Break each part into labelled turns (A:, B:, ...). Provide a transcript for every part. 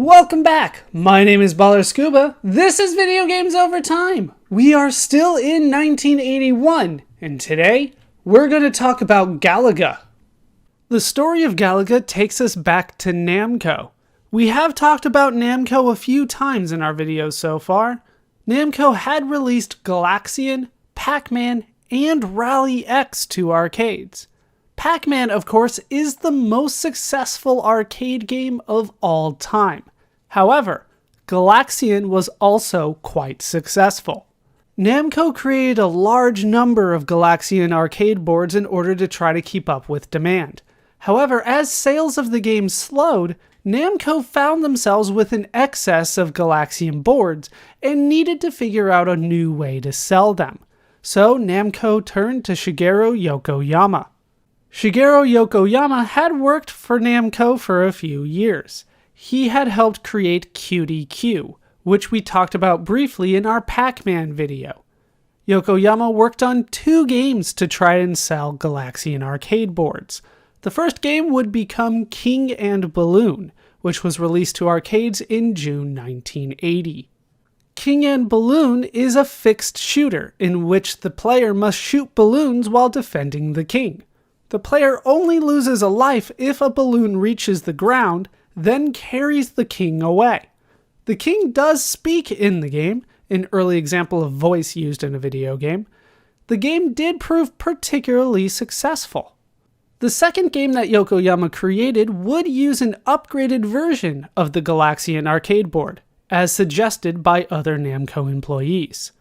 A: Welcome back! My name is Baller Scuba. This is Video Games Over Time. We are still in 1981, and today we're going to talk about Galaga. The story of Galaga takes us back to Namco. We have talked about Namco a few times in our videos so far. Namco had released Galaxian, Pac-Man, and Rally X to arcades. Pac-Man, of course, is the most successful arcade game of all time. However, Galaxian was also quite successful. Namco created a large number of Galaxian arcade boards in order to try to keep up with demand. However, as sales of the game slowed, Namco found themselves with an excess of Galaxian boards and needed to figure out a new way to sell them. So Namco turned to Shigeru Yokoyama. Shigeru Yokoyama had worked for Namco for a few years. He had helped create QDQ, which we talked about briefly in our Pac-Man video. Yokoyama worked on 2 games to try and sell Galaxian arcade boards. The first game would become King and Balloon, which was released to arcades in June 1980. King and Balloon is a fixed shooter in which the player must shoot balloons while defending the king. The player only loses a life if a balloon reaches the ground, then carries the king away. The king does speak in the game, an early example of voice used in a video game. The game did prove particularly successful. The second game that Yokoyama created would use an upgraded version of the Galaxian arcade board, as suggested by other Namco employees.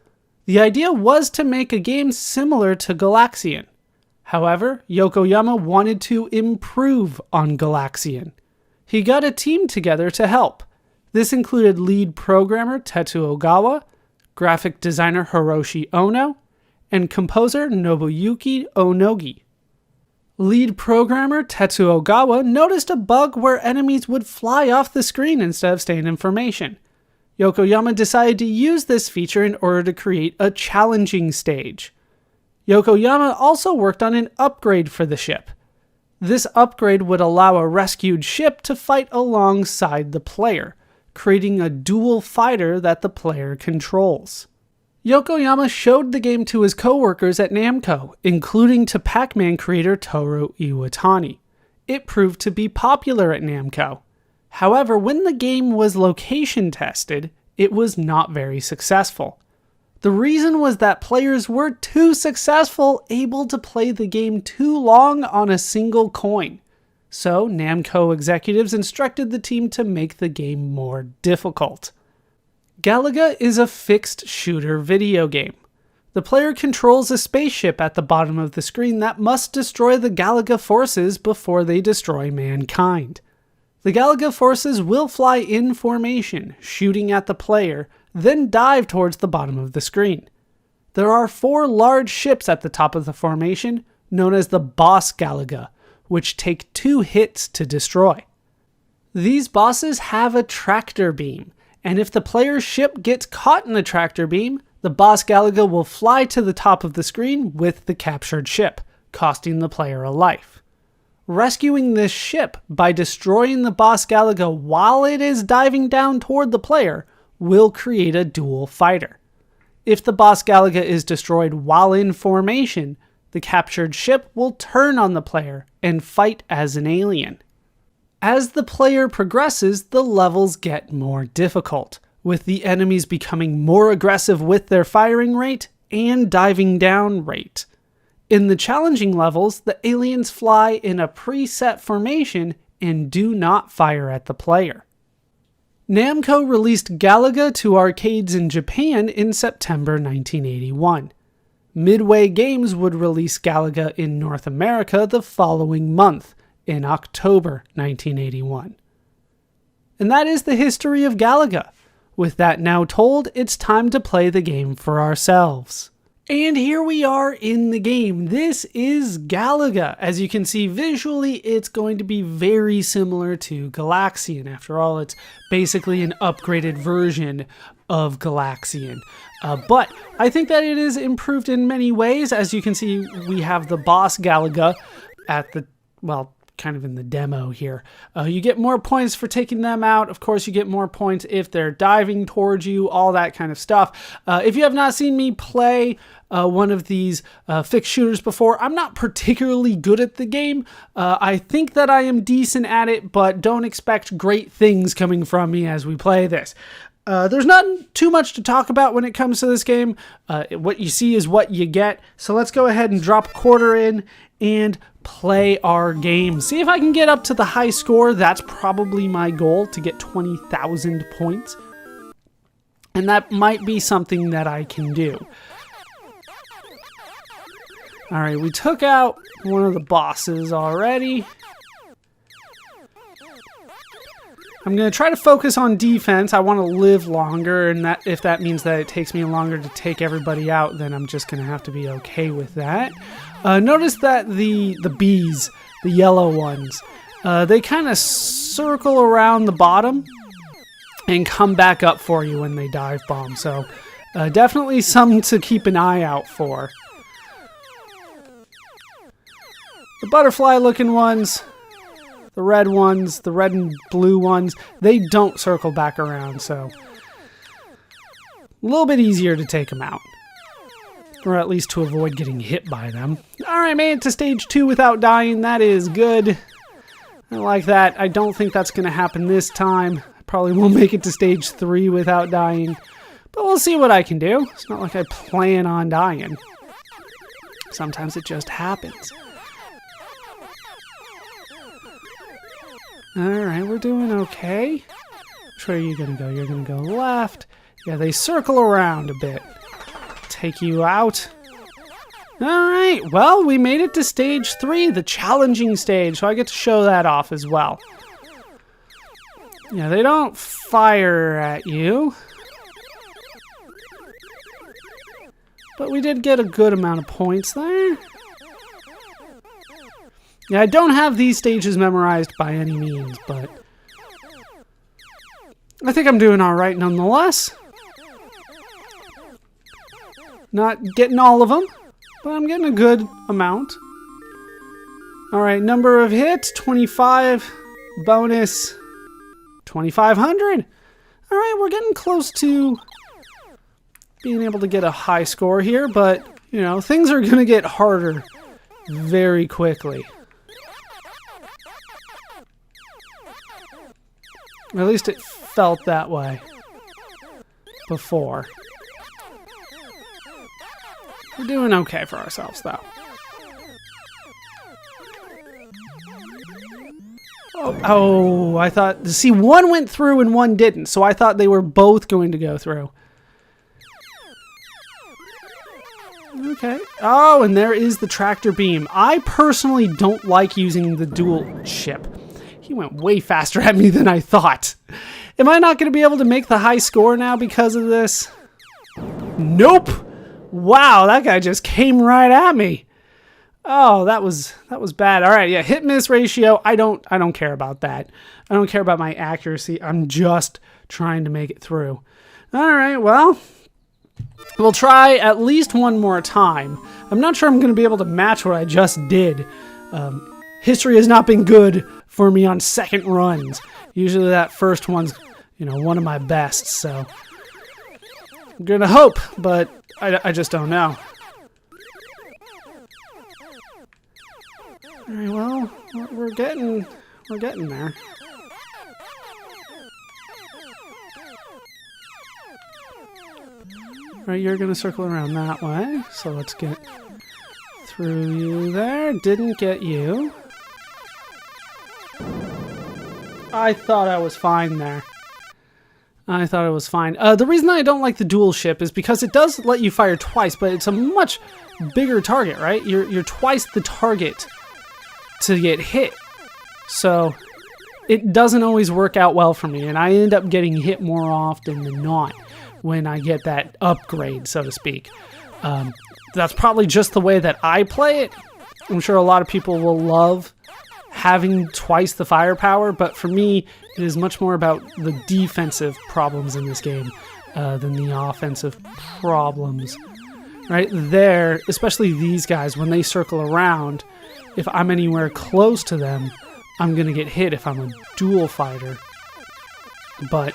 A: The idea was to make a game similar to Galaxian. However, Yokoyama wanted to improve on Galaxian. He got a team together to help. This included lead programmer Tetsuo Ogawa, graphic designer Hiroshi Ono, and composer Nobuyuki Onogi. Lead programmer Tetsuo Ogawa noticed a bug where enemies would fly off the screen instead of staying in formation. Yokoyama decided to use this feature in order to create a challenging stage. Yokoyama also worked on an upgrade for the ship. This upgrade would allow a rescued ship to fight alongside the player, creating a dual fighter that the player controls. Yokoyama showed the game to his co-workers at Namco, including to Pac-Man creator Toru Iwatani. It proved to be popular at Namco. However, when the game was location tested, it was not very successful. The reason was that players were too successful able to play the game too long on a single coin. So Namco executives instructed the team to make the game more difficult. Galaga is a fixed shooter video game. The player controls a spaceship at the bottom of the screen that must destroy the Galaga forces before they destroy mankind. The Galaga forces will fly in formation, shooting at the player, then dive towards the bottom of the screen. There are 4 large ships at the top of the formation, known as the Boss Galaga, which take 2 hits to destroy. These bosses have a tractor beam, and if the player's ship gets caught in the tractor beam, the Boss Galaga will fly to the top of the screen with the captured ship, costing the player a life. Rescuing this ship by destroying the Boss Galaga while it is diving down toward the player will create a dual fighter. If the Boss Galaga is destroyed while in formation, the captured ship will turn on the player and fight as an alien. As the player progresses, the levels get more difficult, with the enemies becoming more aggressive with their firing rate and diving down rate. In the challenging levels, the aliens fly in a preset formation and do not fire at the player. Namco released Galaga to arcades in Japan in September 1981. Midway Games would release Galaga in North America the following month, in October 1981. And that is the history of Galaga. With that now told, it's time to play the game for ourselves. And here we are in the game. This is Galaga. As you can see visually, it's going to be very similar to Galaxian. After all, it's basically an upgraded version of Galaxian. But I think that it is improved in many ways. As you can see, we have the Boss Galaga at the, well, kind of in the demo here. You get more points for taking them out. Of course, you get more points if they're diving towards you, all that kind of stuff. If you have not seen me play one of these fixed shooters before, I'm not particularly good at the game. I think that I am decent at it, but don't expect great things coming from me as we play this. There's not too much to talk about when it comes to this game. What you see is what you get. So let's go ahead and drop a quarter in and play our game. See if I can get up to the high score. That's probably my goal, to get 20,000 points. And that might be something that I can do. Alright, we took out one of the bosses already. I'm going to try to focus on defense. I want to live longer, and that if that means that it takes me longer to take everybody out, then I'm just going to have to be okay with that. Notice that the bees, the yellow ones, they kind of circle around the bottom and come back up for you when they dive bomb. So definitely something to keep an eye out for. The butterfly looking ones, the red ones, the red and blue ones, they don't circle back around, so a little bit easier to take them out. Or at least to avoid getting hit by them. Alright, made it to stage 2 without dying. That is good. I like that. I don't think that's going to happen this time. I probably won't make it to stage 3 without dying. But we'll see what I can do. It's not like I plan on dying. Sometimes it just happens. Alright, we're doing okay. Which way are you going to go? You're going to go left. Yeah, they circle around a bit. Take you out. Alright, well, we made it to stage 3, the challenging stage, so I get to show that off as well. Yeah, they don't fire at you. But we did get a good amount of points there. Yeah, I don't have these stages memorized by any means, but I think I'm doing alright nonetheless. Not getting all of them, but I'm getting a good amount. Alright, number of hits, 25. Bonus, 2,500. Alright, we're getting close to being able to get a high score here, but, you know, things are going to get harder very quickly. Or at least it felt that way before. We're doing okay for ourselves, though. Oh, I thought... See, one went through and one didn't, so I thought they were both going to go through. Okay. Oh, and there is the tractor beam. I personally don't like using the dual ship. He went way faster at me than I thought. Am I not going to be able to make the high score now because of this? Nope. Wow, that guy just came right at me. Oh, that was bad. All right, yeah, hit miss ratio. I don't care about that. I don't care about my accuracy. I'm just trying to make it through. All right, well, we'll try at least one more time. I'm not sure I'm going to be able to match what I just did. History has not been good for me on second runs. Usually that first one's, you know, one of my best, so I'm going to hope, but I just don't know. All right, well, we're getting there. All right, you're going to circle around that way, so let's get through you there. Didn't get you. I thought I was fine there. I thought it was fine. The reason I don't like the dual ship is because it does let you fire twice, but it's a much bigger target, right? You're twice the target to get hit. So it doesn't always work out well for me, and I end up getting hit more often than not when I get that upgrade, so to speak. That's probably just the way that I play it. I'm sure a lot of people will love having twice the firepower, but for me, it is much more about the defensive problems in this game than the offensive problems. right there, especially these guys, when they circle around, if I'm anywhere close to them, I'm going to get hit if I'm a dual fighter. But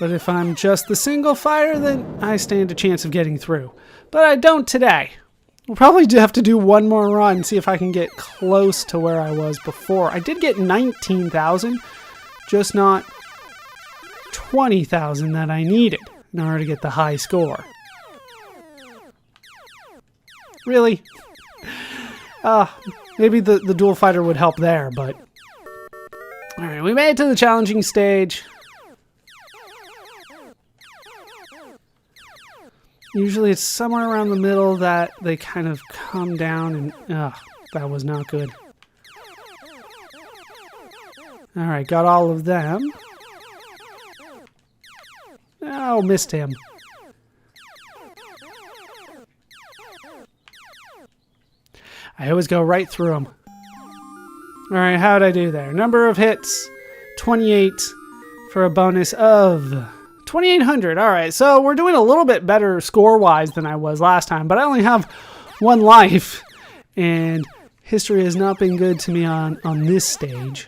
A: if I'm just the single fighter, then I stand a chance of getting through. But I don't today. We'll probably have to do one more run, see if I can get close to where I was before. I did get 19,000, just not 20,000 that I needed in order to get the high score. Really? Maybe the dual fighter would help there, but... Alright, we made it to the challenging stage. Usually it's somewhere around the middle that they kind of come down and... that was not good. Alright, got all of them. Oh, missed him. I always go right through them. Alright, how'd I do there? Number of hits, 28 for a bonus of 2,800. Alright, so we're doing a little bit better score-wise than I was last time, but I only have one life, and history has not been good to me on this stage.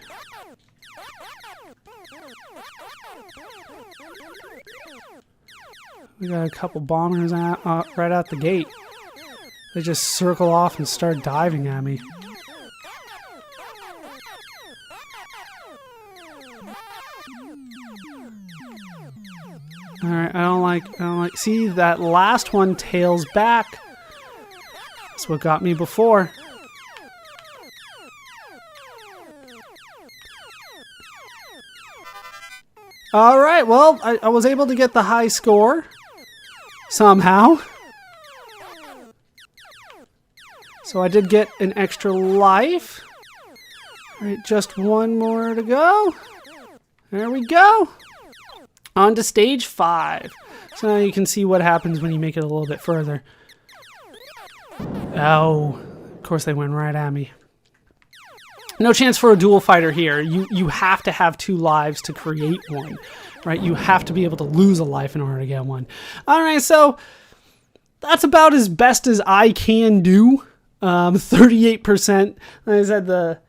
A: We got a couple bombers right out the gate. They just circle off and start diving at me. Alright, I don't like, see, that last one tails back. That's what got me before. Alright, well, I was able to get the high score. Somehow. So I did get an extra life. Alright, just one more to go. There we go. On to stage 5. So now you can see what happens when you make it a little bit further. Oh, of course they went right at me. No chance for a dual fighter here. You have to have 2 lives to create one, right? You have to be able to lose a life in order to get one. All right, so that's about as best as I can do. 38%. Like I said,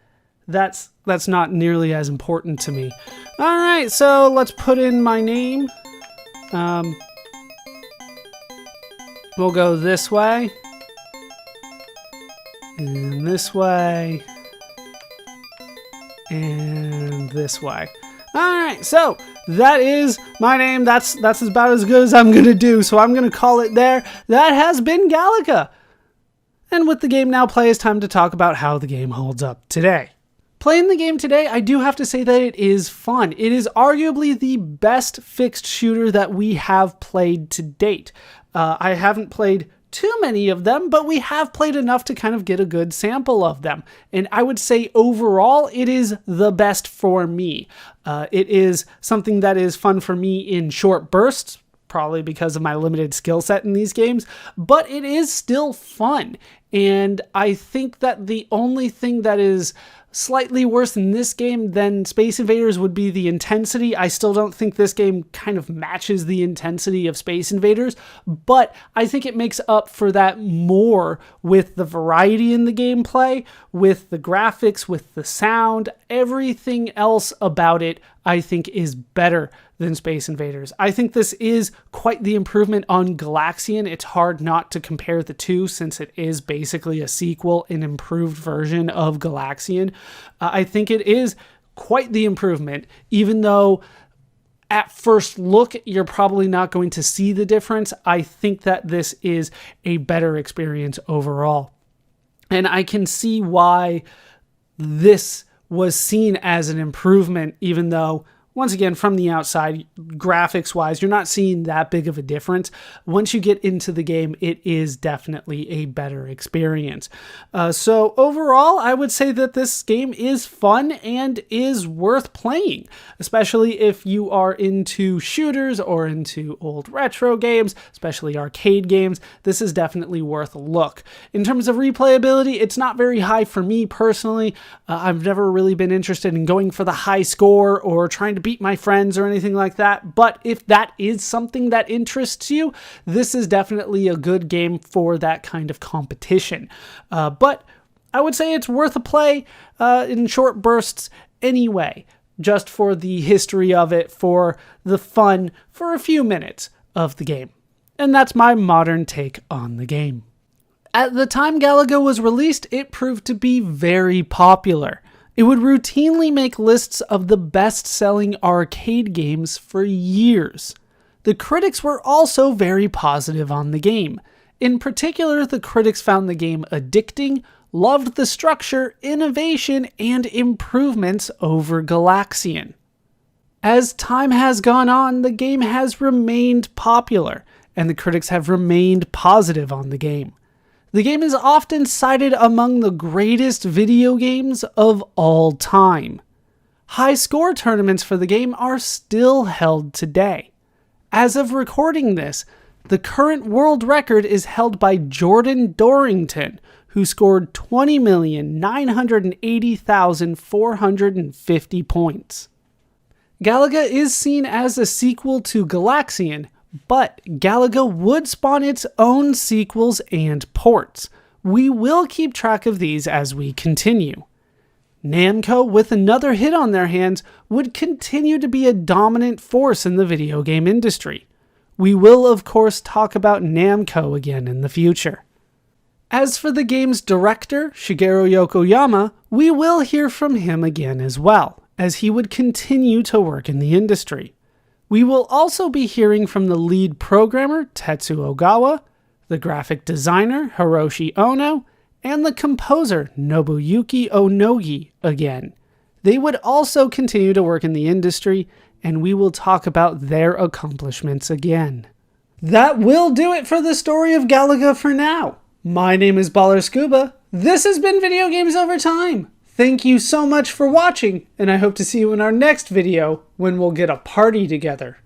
A: that's not nearly as important to me. All right, so let's put in my name. We'll go this way. And this way. And this way. Alright, so that is my name. That's about as good as I'm going to do, so I'm going to call it there. That has been Galaga. And with the game now play, it's time to talk about how the game holds up today. Playing the game today, I do have to say that it is fun. It is arguably the best fixed shooter that we have played to date. I haven't played too many of them, but we have played enough to kind of get a good sample of them. And I would say overall, it is the best for me. It is something that is fun for me in short bursts, probably because of my limited skill set in these games, but it is still fun. And I think that the only thing that is slightly worse in this game than Space Invaders would be the intensity. I still don't think this game kind of matches the intensity of Space Invaders, but I think it makes up for that more with the variety in the gameplay, with the graphics, with the sound. Everything else about it, I think, is better than Space Invaders. I think this is quite the improvement on Galaxian. It's hard not to compare the two since it is basically a sequel, an improved version of Galaxian. I think it is quite the improvement, even though at first look, you're probably not going to see the difference. I think that this is a better experience overall. And I can see why this was seen as an improvement, even though, once again, from the outside, graphics-wise, you're not seeing that big of a difference. Once you get into the game, it is definitely a better experience. So overall, I would say that this game is fun and is worth playing, especially if you are into shooters or into old retro games, especially arcade games. This is definitely worth a look. In terms of replayability, it's not very high for me personally. I've never really been interested in going for the high score or trying to to beat my friends or anything like that, but if that is something that interests you, this is definitely a good game for that kind of competition. But I would say it's worth a play in short bursts anyway, just for the history of it, for the fun, for a few minutes of the game. And that's my modern take on the game. At the time Galaga was released, it proved to be very popular. It would routinely make lists of the best-selling arcade games for years. The critics were also very positive on the game. In particular, the critics found the game addicting, loved the structure, innovation, and improvements over Galaxian. As time has gone on, the game has remained popular, and the critics have remained positive on the game. The game is often cited among the greatest video games of all time. High score tournaments for the game are still held today. As of recording this, the current world record is held by Jordan Dorrington, who scored 20,980,450 points. Galaga is seen as a sequel to Galaxian, but Galaga would spawn its own sequels and ports. We will keep track of these as we continue. Namco, with another hit on their hands, would continue to be a dominant force in the video game industry. We will, of course, talk about Namco again in the future. As for the game's director, Shigeru Yokoyama, we will hear from him again as well, as he would continue to work in the industry. We will also be hearing from the lead programmer, Tetsuo Ogawa, the graphic designer, Hiroshi Ono, and the composer, Nobuyuki Onogi again. They would also continue to work in the industry, and we will talk about their accomplishments again. That will do it for the story of Galaga for now. My name is Baller Scuba. This has been Video Games Over Time. Thank you so much for watching, and I hope to see you in our next video when we'll get a party together.